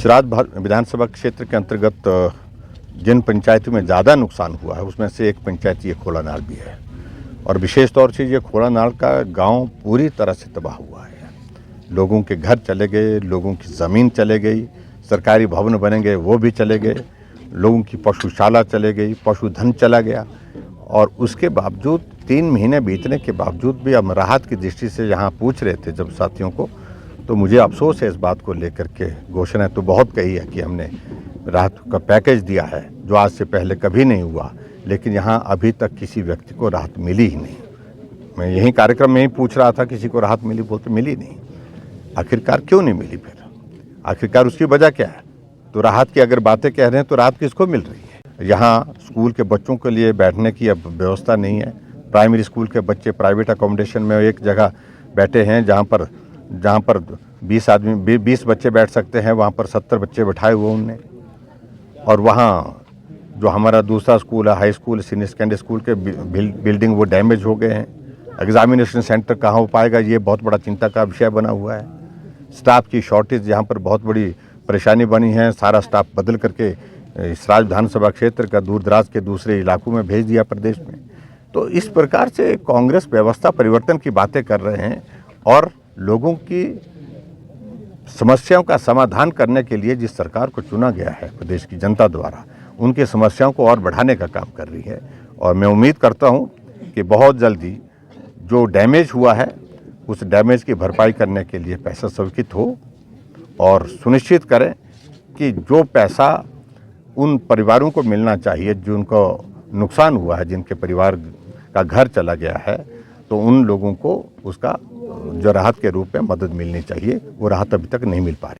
विधानसभा क्षेत्र के अंतर्गत जिन पंचायतों में ज़्यादा नुकसान हुआ है उसमें से एक पंचायत ये खोलानाल भी है और विशेष तौर से ये खोलानाल का गांव पूरी तरह से तबाह हुआ है। लोगों के घर चले गए, लोगों की ज़मीन चले गई, सरकारी भवन बनेंगे वो भी चले गए, लोगों की पशुशाला चले गई, पशुधन चला गया और उसके बावजूद 3 महीने बीतने के बावजूद भी हम राहत की दृष्टि से यहाँ पूछ रहे थे जब साथियों को, तो मुझे अफसोस है इस बात को लेकर के। घोषणा तो बहुत कही है कि हमने राहत का पैकेज दिया है जो आज से पहले कभी नहीं हुआ, लेकिन यहाँ अभी तक किसी व्यक्ति को राहत मिली ही नहीं। मैं यही कार्यक्रम में ही पूछ रहा था किसी को राहत मिली, बोलते मिली नहीं। आखिरकार क्यों नहीं मिली? फिर आखिरकार उसकी वजह क्या है? तो राहत की अगर बातें कह रहे हैं तो राहत किसको मिल रही है? यहाँ स्कूल के बच्चों के लिए बैठने की अब व्यवस्था नहीं है। प्राइमरी स्कूल के बच्चे प्राइवेट अकोमोडेशन में एक जगह बैठे हैं जहाँ पर 20 बच्चे बैठ सकते हैं, वहाँ पर 70 बच्चे बैठाए हुए उनने। और वहाँ जो हमारा दूसरा स्कूल है, high school, senior secondary school के बिल्डिंग वो डैमेज हो गए हैं। एग्जामिनेशन सेंटर कहाँ हो पाएगा, ये बहुत बड़ा चिंता का विषय बना हुआ है। स्टाफ की शॉर्टेज यहाँ पर बहुत बड़ी परेशानी बनी है। सारा स्टाफ बदल करके इस विधानसभा क्षेत्र का दूर दराज के दूसरे इलाकों में भेज दिया प्रदेश में। तो इस प्रकार से कांग्रेस व्यवस्था परिवर्तन की बातें कर रहे हैं और लोगों की समस्याओं का समाधान करने के लिए जिस सरकार को चुना गया है प्रदेश की जनता द्वारा, उनकी समस्याओं को और बढ़ाने का काम कर रही है। और मैं उम्मीद करता हूं कि बहुत जल्दी जो डैमेज हुआ है उस डैमेज की भरपाई करने के लिए पैसा स्वीकृत हो और सुनिश्चित करें कि जो पैसा उन परिवारों को मिलना चाहिए जिनको नुकसान हुआ है, जिनके परिवार का घर चला गया है, तो उन लोगों को उसका जो राहत के रूप में मदद मिलनी चाहिए, वो राहत अभी तक नहीं मिल पा रही।